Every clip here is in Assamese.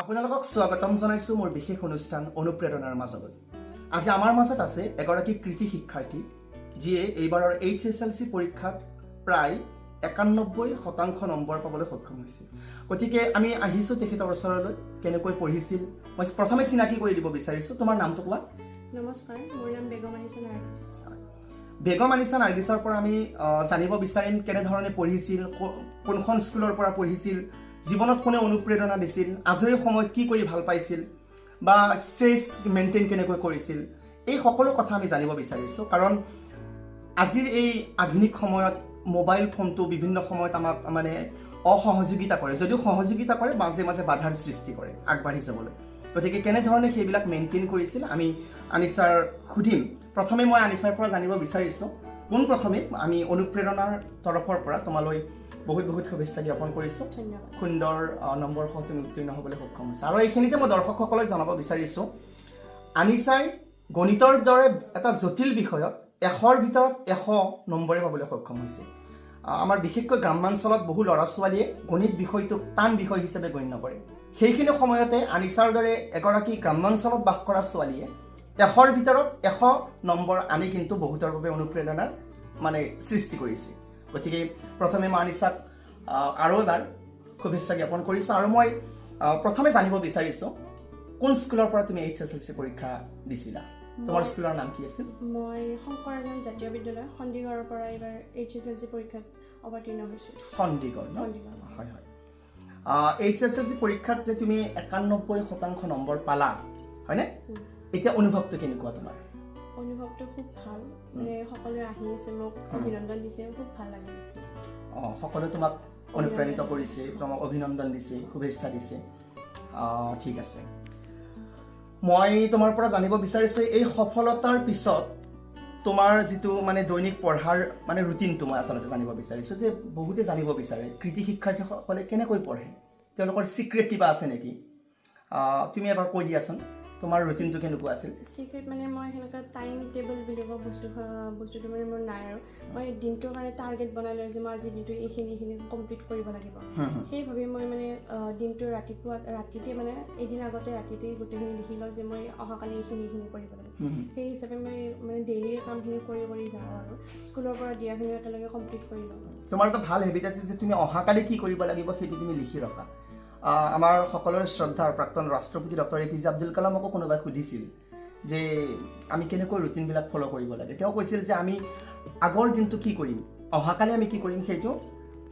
আপোনালোকক স্বাগতম জনাইছো মোৰ বিশেষ অনুষ্ঠান অনুপ্ৰেৰণাৰ মাজলৈ। আজি আমাৰ মাজত আছে এগৰাকী কৃতি শিক্ষাৰ্থী যিয়ে এইবাৰৰ HSLC পৰীক্ষাত প্ৰায় 91% নম্বৰ পাবলৈ সক্ষম হৈছে। গতিকে আমি আহিছো তেখেতৰ ওচৰলৈ কেনেকৈ পঢ়িছিল মই প্ৰথমে চিনাকি কৰি দিব বিচাৰিছো। তোমাৰ নামটো কোৱা। নমস্কাৰ, মোৰ নাম বেগম আনিছা নাৰ্গিছ। বেগম আনিছা নাৰ্গিছৰ পৰা আমি জানিব বিচাৰিম কেনেধৰণে পঢ়িছিল, কোনখন স্কুলৰ পৰা পঢ়িছিল, জীৱনত কোনে অনুপ্ৰেৰণা দিছিল, আজৰি সময়ত কি কৰি ভাল পাইছিল বা ষ্ট্ৰেছ মেইনটেইন কেনেকৈ কৰিছিল, এই সকলো কথা আমি জানিব বিচাৰিছোঁ। কাৰণ আজিৰ এই আধুনিক সময়ত মোবাইল ফোনটো বিভিন্ন সময়ত আমাক মানে অসহযোগিতা কৰে, যদিও সহযোগিতা কৰে মাজে মাজে বাধাৰ সৃষ্টি কৰে আগবাঢ়ি যাবলৈ। গতিকে কেনেধৰণে সেইবিলাক মেইনটেইন কৰিছিল আমি আনিছাৰ সুধিম। প্ৰথমে মই আনিছাৰ পৰা জানিব বিচাৰিছোঁ, পোনপ্ৰথমে আমি অনুপ্ৰেৰণাৰ তৰফৰ পৰা তোমালৈ বহুত বহুত শুভেচ্ছা জ্ঞাপন কৰিছোঁ। ধন্যবাদ। সুন্দৰ নম্বৰ সহ তুমি উত্তীৰ্ণ হ'বলৈ সক্ষম হৈছে। আৰু এইখিনিতে মই দৰ্শকসকলক জনাব বিচাৰিছোঁ, আনিছাই গণিতৰ দৰে এটা জটিল বিষয়ত 100ৰ ভিতৰত 100 নম্বৰে পাবলৈ সক্ষম হৈছে। আমাৰ বিশেষকৈ গ্ৰামাঞ্চলত বহু ল'ৰা ছোৱালীয়ে গণিত বিষয়টোক টান বিষয় হিচাপে গণ্য কৰে। সেইখিনি সময়তে আনিছাৰ দৰে এগৰাকী গ্ৰামাঞ্চলত বাস কৰা ছোৱালীয়ে 100ৰ ভিতৰত 100 নম্বৰ আনি কিন্তু বহুতৰ বাবে অনুপ্ৰেৰণাৰ মানে সৃষ্টি কৰিছে। গতিকে প্ৰথমে মই আনিছাক আৰু এবাৰ শুভেচ্ছা জ্ঞাপন কৰিছোঁ। আৰু মই প্ৰথমে জানিব বিচাৰিছোঁ, কোন স্কুলৰ পৰা তুমি HSLC পৰীক্ষা দিছিলা? তোমাৰ স্কুলৰ নাম কি আছিল? মই শংকৰাজান জাতীয় বিদ্যালয় সন্দিগড়ৰ পৰা এইবাৰ HSLC পৰীক্ষাত অৱতীৰ্ণ হৈছোঁ। সন্দিগড় ন? সন্দিগড়। হয় হয়। HSLC পৰীক্ষাত যে তুমি 91% নম্বৰ পালা, হয়নে? এতিয়া অনুভৱটো কেনেকুৱা তোমাৰ? অনুভৱটো খুব ভাল, মানে সকলোৱে আহি আছে, মোক অভিনন্দন দিছে, খুব ভাল লাগি আছে। সকলোৱে তোমাক অনুপ্ৰাণিত কৰিছে, তোমাক অভিনন্দন দিছে, শুভেচ্ছা দিছে। ঠিক আছে। মই তোমাৰ পৰা জানিব বিচাৰিছোঁ, এই সফলতাৰ পিছত তোমাৰ যিটো মানে দৈনিক পঢ়াৰ মানে ৰুটিনটো মই আচলতে জানিব বিচাৰিছোঁ। যে বহুতে জানিব বিচাৰে কৃতি শিক্ষাৰ্থীসকলে কেনেকৈ পঢ়ে, তেওঁলোকৰ চিক্ৰেট কিবা আছে নেকি? তুমি এবাৰ কৈ দিয়াচোন, তোমাৰ ৰুটিনটো কেনেকুৱা আছিল? চিক্ৰেট মানে মই সেনেকুৱা টাইম টেবল বুলি কোৱা বস্তুটো মানে মোৰ নাই। আৰু মই দিনটোৰ কাৰণে টাৰ্গেট বনাই লওঁ যে মই আজি দিনটো এইখিনি কমপ্লিট কৰিব লাগিব। সেইভাবে মই মানে দিনটো ৰাতিতে মানে এদিন আগতে ৰাতিতেই গোটেইখিনি লিখি লওঁ যে মই অহাকালি এইখিনি কৰিব লাগিব। সেই হিচাপে মই মানে ডেইলিৰ কামখিনি কৰি যাওঁ আৰু স্কুলৰ পৰা দিয়াখিনি একেলগে কমপ্লিট কৰি লওঁ। তোমাৰ এটা ভাল হেবিট আছে যে তুমি অহাকালি কি কৰিব লাগিব সেইটো তুমি লিখি ৰখা। আমাৰ সকলোৰে শ্ৰদ্ধাৰ প্ৰাক্তন ৰাষ্ট্ৰপতি ডক্টৰ APJ আব্দুল কালামকো কোনোবাই সুধিছিল যে আমি কেনেকৈ ৰুটিনবিলাক ফ'ল' কৰিব লাগে। তেওঁ কৈছিল যে আমি আগৰ দিনটো কি কৰিম, অহাকালি আমি কি কৰিম, সেইটো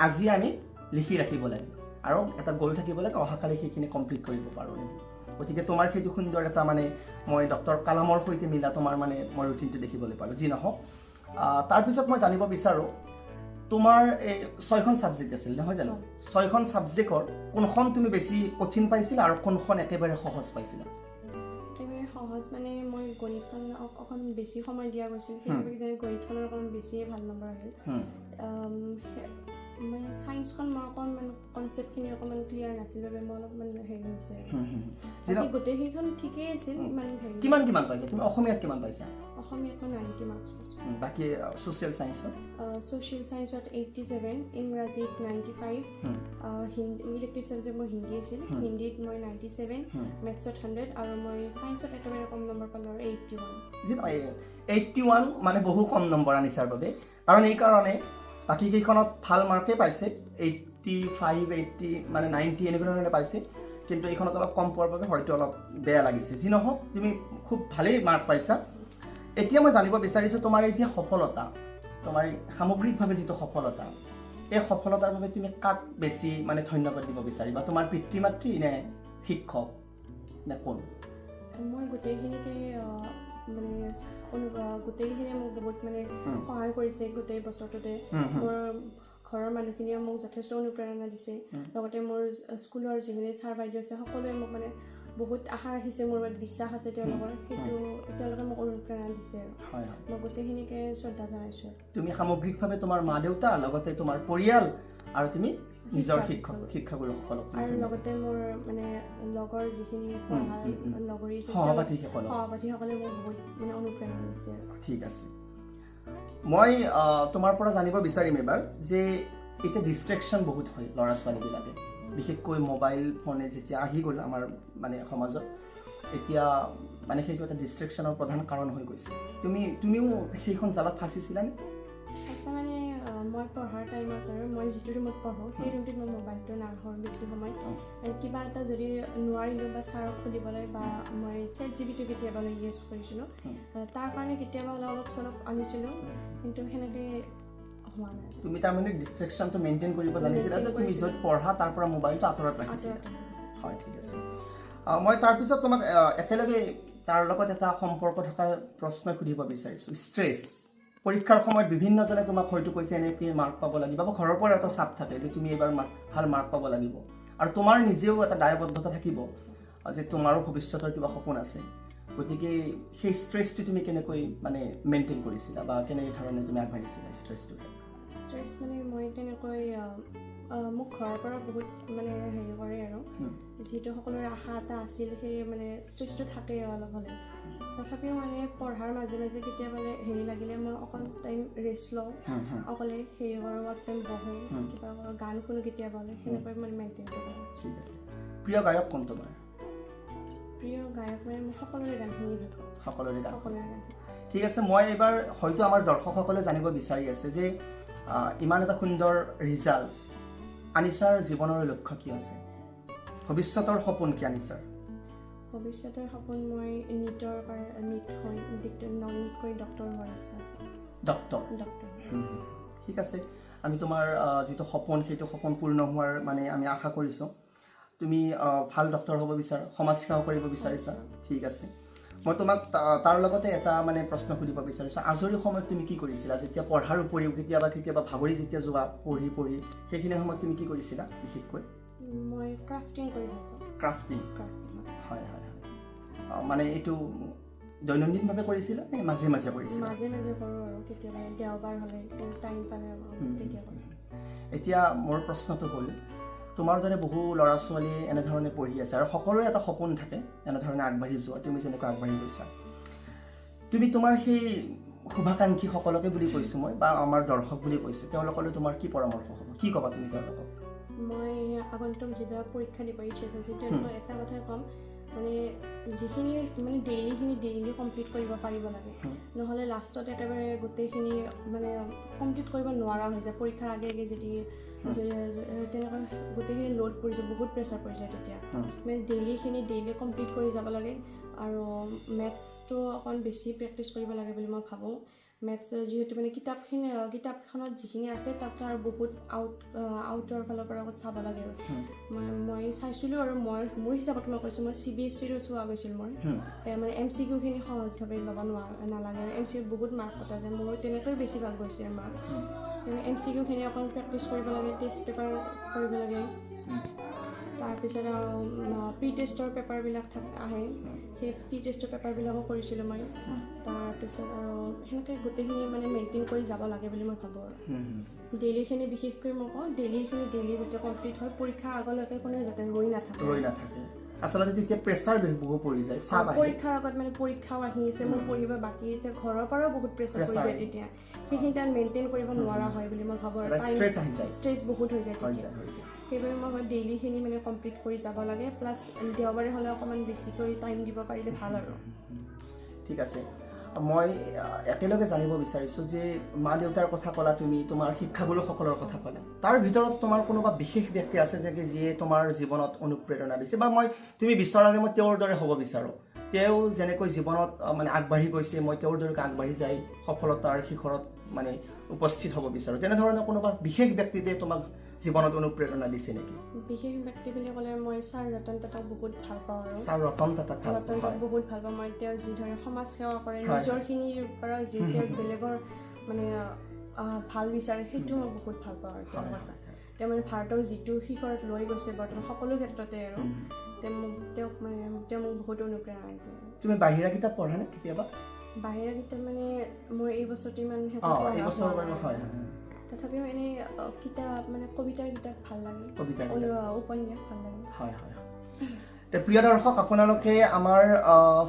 আজি আমি লিখি ৰাখিব লাগে আৰু এটা গ'ল থাকিব লাগে, অহাকালি সেইখিনি কমপ্লিট কৰিব পাৰোঁ নেকি। গতিকে তোমাৰ সেইটো সুন্দৰ এটা মানে মই ডক্টৰ কালামৰ সৈতে মিলা তোমাৰ মানে মই ৰুটিনটো দেখিবলৈ পালোঁ। যি নহওক, তাৰপিছত মই জানিব বিচাৰোঁ, তোমাৰ এই 6খন ছাবজেক্ট আছিল নহয় জানো? 6খন ছাবজেক্টৰ কোনখন তুমি বেছি কঠিন পাইছিলা আৰু কোনখন একেবাৰে সহজ পাইছিলা? একেবাৰে সহজ মানে মই গণিতখন অকণ বেছি সময় দিয়া গৈছিল, সেইবাবে কিজানি গণিতখনৰ অকণ বেছিয়ে ভাল নম্বৰ আহিল। মানে ছায়েন্সখন মই অকণমান কনচেপ্টখিনি অকণমান ক্লিয়াৰ নাছিল বাবে মই অলপমান হেৰি হৈছে। গোটেই সেইখন ঠিকেই আছিল। কিমান পাইছা তুমি? অসমীয়াত কিমান পাইছা? অসমীয়াত 90 মাৰ্কছ পাইছোঁ। বাকী ছ'চিয়েল ছায়েন্সত? ছ'চিয়েল ছায়েন্সত 87, ইংৰাজীত 95, ইলেক্টিভ ছাবজেক্ট মোৰ হিন্দী আছিল, হিন্দীত মই 97, মেথছত 100 আৰু মই ছায়েন্সত একেবাৰে কম নম্বৰ পালোঁ আৰু 81। 81 মানে বহু কম নম্বৰ আনিছাৰ বাবে। কাৰণ এইকাৰণে বাকীকেইখনত ভাল মাৰ্কেই পাইছে, 85, 80 মানে 90 এনেকুৱা ধৰণে পাইছে, কিন্তু এইখনত অলপ কম পোৱাৰ বাবে হয়তো অলপ বেয়া লাগিছে। যি নহওক, তুমি খুব ভালেই মাৰ্ক পাইছা। এতিয়া মই জানিব বিচাৰিছোঁ, তোমাৰ এই যে সফলতা, তোমাৰ সামগ্ৰিকভাৱে যিটো সফলতা, এই সফলতাৰ বাবে তুমি কাক বেছি মানে ধন্যবাদ দিব বিচাৰিবা? তোমাৰ পিতৃ মাতৃ নে শিক্ষক নে কোন? মই গোটেইখিনিকে মানে গোটেইখিনিয়ে মোক বহুত মানে সহায় কৰিছে গোটেই বছৰটোতে। মোৰ ঘৰৰ মানুহখিনিয়ে মোক যথেষ্ট অনুপ্ৰেৰণা দিছে, লগতে মোৰ স্কুলৰ যিখিনি ছাৰ বাইদেউ আছে সকলোৱে মোক মানে বহুত আশা ৰাখিছে, মোৰ ওপৰত বিশ্বাস আছে তেওঁলোকৰ, সেইটো তেওঁলোকে মোক অনুপ্ৰেৰণা দিছে আৰু মই গোটেইখিনিকে শ্ৰদ্ধা জনাইছোঁ। তুমি সামগ্ৰিকভাৱে তোমাৰ মা দেউতা, লগতে তোমাৰ পৰিয়াল আৰু তুমি নিজৰ শিক্ষাগুৰুসকলক আৰু লগতে মোৰ মানে লগৰ যিখিনি লগৰী সহপাঠীসকলে মোক বহুত মানে অনুপ্ৰেৰণা দিছে। ঠিক আছে। মই তোমাৰ পৰা জানিব বিচাৰিম এবাৰ যে এতিয়া ডিষ্ট্ৰেকশ্যন বহুত হয় ল'ৰা ছোৱালীবিলাকে, বিশেষকৈ মোবাইল ফোনে যেতিয়া আহি গ'ল আমাৰ মানে সমাজত, এতিয়া মানে সেইটো এটা ডিষ্ট্ৰেকশ্যনৰ প্ৰধান কাৰণ হৈ গৈছে। তুমিও সেইখন জালত ফাঁচিছিলানে? আচ্ছা, মানে মই পঢ়াৰ টাইমত আৰু মই যিটো ৰুমত পঢ়োঁ সেই ৰুমটোত মই মোবাইলটো নাৰাখোঁ বেছি সময়। কিবা এটা যদি নোৱাৰিলোঁ বা ছাৰক সুধিবলৈ বা মই ChatGPT কেতিয়াবা ইউজ কৰিছিলোঁ, তাৰ কাৰণে কেতিয়াবা অলপ চলপ আনিছিলোঁ, কিন্তু সেনেকৈ হোৱা নাই। তুমি তাৰমানে ডিষ্ট্ৰেকশ্যনটো মেইনটেইন কৰিব জানিছিলা যে তুমি য'ত পঢ়া তাৰ পৰা মোবাইলটো আঁতৰত ৰাখিছিলা। হয়, ঠিক আছে। মই তাৰপিছত তোমাক একেলগে তাৰ লগত এটা সম্পৰ্ক থকা প্ৰশ্ন সুধিব বিচাৰিছোঁ। ষ্ট্ৰেছ, পৰীক্ষাৰ সময়ত বিভিন্নজনে তোমাক হয়তো কৈছে এনেকৈ মাৰ্ক পাব লাগিব, বা ঘৰৰ পৰা এটা চাপ থাকে যে তুমি এইবাৰ ভাল মাৰ্ক পাব লাগিব, আৰু তোমাৰ নিজেও এটা দায়বদ্ধতা থাকিব যে তোমাৰো ভৱিষ্যতৰ কিবা সপোন আছে। গতিকে সেই ষ্ট্ৰেছটো তুমি কেনেকৈ মানে মেইনটেইন কৰিছিলা বা কেনেধৰণে তুমি আগবাঢ়িছিলা ষ্ট্ৰেছটো? ষ্ট্ৰেছ মানে মই তেনেকৈ মোক ঘৰৰ পৰা বহুত মানে হেৰি কৰে আৰু, যিহেতু সকলোৰে আশা এটা আছিল, সেই মানে ষ্ট্ৰেছটো থাকেই অলপ হ'লে। তথাপিও মানে পঢ়াৰ মাজে মাজে কেতিয়াবা হেৰি লাগিলে মই অকণ টাইম ৰেষ্ট লওঁ, অকলে হেৰি কৰোঁ, অলপ টাইম বহোঁ, কিবা কৰোঁ, গান শুনো কেতিয়াবা হ'লে, সেনেকৈ মানে মেইনটেইন কৰোঁ। ঠিক আছে। প্ৰিয় গায়ক কোন তোমাৰ? প্ৰিয় গায়ক মানে মই সকলোৰে গান শুনি ভাল পাওঁ। সকলোৰে গান? সকলোৰে গান। ঠিক আছে। মই এইবাৰ হয়তো আমাৰ দৰ্শকসকলে জানিব বিচাৰি আছে যে ইমান এটা সুন্দৰ ৰিজাল্ট, আনিছাৰ জীৱনৰ লক্ষ্য কি আছে? ভৱিষ্যতৰ সপোন কি আনিছাৰ? ভৱিষ্যতৰ সপোন মই নিট কৰি ডক্টৰ হোৱাৰ ইচ্ছা আছে। ডক্টৰ? ঠিক আছে। আমি তোমাৰ যিটো সপোন সেইটো সপোন পূৰ্ণ হোৱাৰ মানে আমি আশা কৰিছোঁ। তুমি ভাল ডক্টৰ হ'ব বিচাৰা, সমাজ সেৱা কৰিব বিচাৰিছা। ঠিক আছে। মই তোমাক তাৰ লগতে এটা মানে প্ৰশ্ন সুধিব বিচাৰিছোঁ। আজৰি সময়ত তুমি কি কৰিছিলা? যেতিয়া পঢ়াৰ উপৰিও কেতিয়াবা ভাগৰি যেতিয়া যোৱা পঢ়ি সেইখিনি সময়ত তুমি কি কৰিছিলা বিশেষকৈ? মই ক্ৰাফটিং কৰি ভাল পাওঁ। ক্ৰাফটিং? হয় হয়। মানে এইটো দৈনন্দিনভাৱে কৰিছিলা নে মাজে মাজে কৰিছিলা? মাজে মাজে কৰোঁ আৰু কেতিয়াবা দেওবাৰ হ'লে টাইম পালে তেতিয়া কৰোঁ। এতিয়া মোৰ প্ৰশ্নটো হ'ল, তোমাৰ দৰে বহু ল'ৰা ছোৱালীয়ে এনেধৰণে পঢ়ি আছে আৰু সকলোৰে এটা সপোন থাকে এনেধৰণে আগবাঢ়ি যোৱা, তুমি যেনেকৈ আগবাঢ়ি গৈছা। তুমি তোমাৰ সেই শুভাকাংক্ষীসকলকে বুলি কৈছোঁ মই, বা আমাৰ দৰ্শক বুলি কৈছোঁ, তেওঁলোকলৈ তোমাৰ কি পৰামৰ্শ হ'ব? কি ক'বা তুমি তেওঁলোকক? মই আগন্তুক যিবিলাক পৰীক্ষা দিব ইচ্ছা আছে, তেওঁলোকক এটা কথাই ক'ম, মানে যিখিনি মানে ডেইলি কমপ্লিট কৰিব পাৰিব লাগে, নহ'লে লাষ্টত একেবাৰে গোটেইখিনি মানে কমপ্লিট কৰিব নোৱাৰা হৈ যায়। পৰীক্ষাৰ আগে যদি তেনেকুৱা গোটেইখিনি লোড পৰি যায়, বহুত প্ৰেছাৰ পৰি যায়, তেতিয়া মানে ডেইলি কমপ্লিট কৰি যাব লাগে। আৰু মেথছটো অকণ বেছি প্ৰেক্টিচ কৰিব লাগে বুলি মই ভাবোঁ। মেথছ যিহেতু মানে কিতাপখনত যিখিনি আছে তাতকৈ আৰু বহুত আউটৰ ফালৰ পৰা চাব লাগে। আৰু মই চাইছিলোঁ, আৰু মোৰ হিচাপত মই কৈছোঁ, মই CBSEৰো চোৱা গৈছিল। মই মানে MCQখিনি সহজভাৱে ল'ব নালাগে, MCQত বহুত মাৰ্ক কটা যায়। মোৰ তেনেকৈ বেছি ভাল গৈছে মাৰ্ক। MCQখিনি অকণ প্ৰেক্টিচ কৰিব লাগে, টেষ্ট পেপাৰ কৰিব লাগে। তাৰপিছত আৰু প্ৰি টেষ্টৰ পেপাৰবিলাক আহে, সেই প্ৰি টেষ্টৰ পেপাৰবিলাকো কৰিছিলোঁ মই। তাৰপিছত আৰু সেনেকৈ গোটেইখিনি মানে মেইনটেইন কৰি যাব লাগে বুলি মই ভাবোঁ। আৰু ডেইলিখিনি বিশেষকৈ মই কওঁ, ডেইলি যাতে কমপ্লিট হয়, পৰীক্ষাৰ আগলৈকে কোনেও যাতে ৰৈ নাথাকে। আচলতে তেতিয়া প্ৰেছাৰ বহুত পৰি যায়। পৰীক্ষাৰ আগত মানে পৰীক্ষাও আহি আছে, মোৰ পঢ়িব বাকী আছে, ঘৰৰ পৰাও বহুত প্ৰেছাৰ পৰি যায়, তেতিয়া সেইখিনি তাত মেইনটেইন কৰিব নোৱাৰা হয় বুলি মই ভাবোঁ। আৰু ষ্ট্ৰেছ বহুত হৈ যায় তেতিয়া। সেইবাবে মই ডেইলিখিনি মানে কমপ্লিট কৰি যাব লাগে, প্লাছ দেওবাৰে হ'লে অকণমান বেছিকৈ টাইম দিব পাৰিলে ভাল। আৰু ঠিক আছে। মই একেলগে জানিব বিচাৰিছোঁ যে মা দেউতাৰ কথা ক'লা, তুমি তোমাৰ শিক্ষাগুৰুসকলৰ কথা ক'লা, তাৰ ভিতৰত তোমাৰ কোনোবা বিশেষ ব্যক্তি আছে নেকি যিয়ে তোমাৰ জীৱনত অনুপ্ৰেৰণা দিছে, বা তুমি বিচৰা যে মই তেওঁৰ দৰে হ'ব বিচাৰোঁ, তেওঁ যেনেকৈ জীৱনত মানে আগবাঢ়ি গৈছে, মই তেওঁৰ দৰে আগবাঢ়ি যাই সফলতাৰ শিখৰত মানে উপস্থিত হ'ব বিচাৰোঁ, তেনেধৰণৰ কোনোবা বিশেষ ব্যক্তিয়ে তোমাক জীৱনত অনুপ্ৰেৰণা দিছে নেকি? বিশেষ ব্যক্তি বুলি ক'লে মই ছাৰ ৰতন টাটাক বহুত ভাল পাওঁ। আৰু ছাৰ ৰতন টাটাক বহুত ভাল পাওঁ মই। তেওঁ যিদৰে সমাজ সেৱা কৰে, নিজৰখিনিৰ পৰা যি তেওঁ বেলেগৰ মানে ভাল বিচাৰে, সেইটো মই বহুত ভাল পাওঁ। আৰু তেওঁ মানে ভাৰতক যিটো শিখৰত লৈ গৈছে বৰ্তমান সকলো ক্ষেত্ৰতে, আৰু তেওঁ মোক বহুত অনুপ্ৰেৰণা দিয়ে। তুমি বাহিৰা কিতাপ পঢ়া নে কেতিয়াবা? বাহিৰা কিতাপ মানে মোৰ এই বছৰটো ইমান তথাপিও এনেই কিতাপ মানে কবিতাৰ কিতাপ ভাল লাগে, উপন্যাস ভাল লাগে। প্ৰিয় দৰ্শক, আপোনালোকে আমাৰ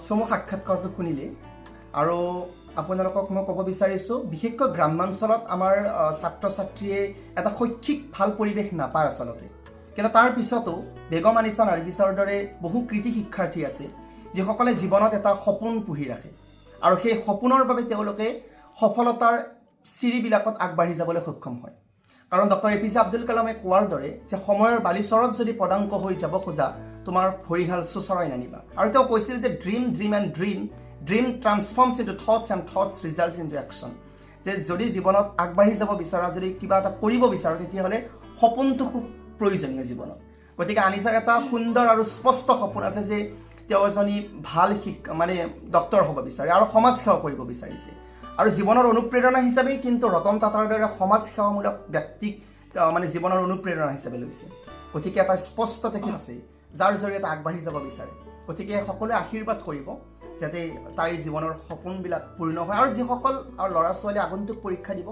চমু সাক্ষাৎকাৰটো শুনিলে, আৰু আপোনালোকক মই ক'ব বিচাৰিছোঁ, বিশেষকৈ গ্ৰাম্যাঞ্চলত আমাৰ ছাত্ৰ ছাত্ৰীয়ে এটা শৈক্ষিক ভাল পৰিৱেশ নাপায় আচলতে। কিন্তু তাৰ পিছতো বেগম আনিছা নাৰ্গিছৰ দৰে বহু কৃতি শিক্ষাৰ্থী আছে যিসকলে জীৱনত এটা সপোন পুহি ৰাখে আৰু সেই সপোনৰ বাবে তেওঁলোকে সফলতাৰ চিৰিবিলাকত আগবাঢ়ি যাবলৈ সক্ষম হয়। কাৰণ ডক্টৰ APJ আব্দুল কালামে কোৱাৰ দৰে যে সময়ৰ বালিচৰত যদি পদাংক হৈ যাব খোজা তোমাৰ ভৰিহাল চোচৰাই নানিবা। আৰু তেওঁ কৈছিল যে dream transforms into thoughts and thoughts result into action. যে যদি জীৱনত আগবাঢ়ি যাব বিচাৰা, যদি কিবা এটা কৰিব বিচাৰা, তেতিয়াহ'লে সপোনটো খুব প্ৰয়োজনীয় জীৱনত। গতিকে আনিছাৰ এটা সুন্দৰ আৰু স্পষ্ট সপোন আছে যে তেওঁ এজনী ভাল ডক্টৰ হ'ব বিচাৰে আৰু সমাজ সেৱা কৰিব বিচাৰিছে। আৰু জীৱনৰ অনুপ্ৰেৰণা হিচাপেই কিন্তু ৰতন টাটাৰ দৰে সমাজ সেৱামূলক ব্যক্তিক জীৱনৰ অনুপ্ৰেৰণা হিচাপে লৈছে। গতিকে এটা স্পষ্ট তেখেত আছে যাৰ জৰিয়তে আগবাঢ়ি যাব বিচাৰে। গতিকে সকলোৱে আশীৰ্বাদ কৰিব যাতে তাইৰ জীৱনৰ সপোনবিলাক পূৰ্ণ হয়। আৰু যিসকল ল'ৰা ছোৱালীয়ে আগন্তুক পৰীক্ষা দিব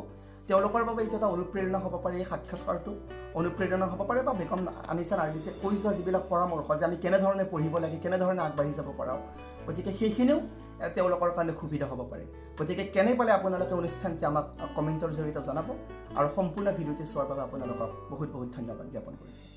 তেওঁলোকৰ বাবে এইটো এটা অনুপ্ৰেৰণা হ'ব পাৰে, এই সাক্ষাৎকাৰটো অনুপ্ৰেৰণা হ'ব পাৰে, বা বেগম আনিছা নাৰ্গিছে কৈ যোৱা যিবিলাক পৰামৰ্শ যে আমি কেনেধৰণে পঢ়িব লাগে, কেনেধৰণে আগবাঢ়ি যাব পাৰোঁ, গতিকে সেইখিনিও তেওঁলোকৰ কাৰণে সুবিধা হ'ব পাৰে। গতিকে কেনে পালে আপোনালোকে অনুষ্ঠানটি আমাক কমেণ্টৰ জৰিয়তে জনাব আৰু সম্পূৰ্ণ ভিডিঅ'টি চোৱাৰ বাবে আপোনালোকক বহুত বহুত ধন্যবাদ জ্ঞাপন কৰিছোঁ।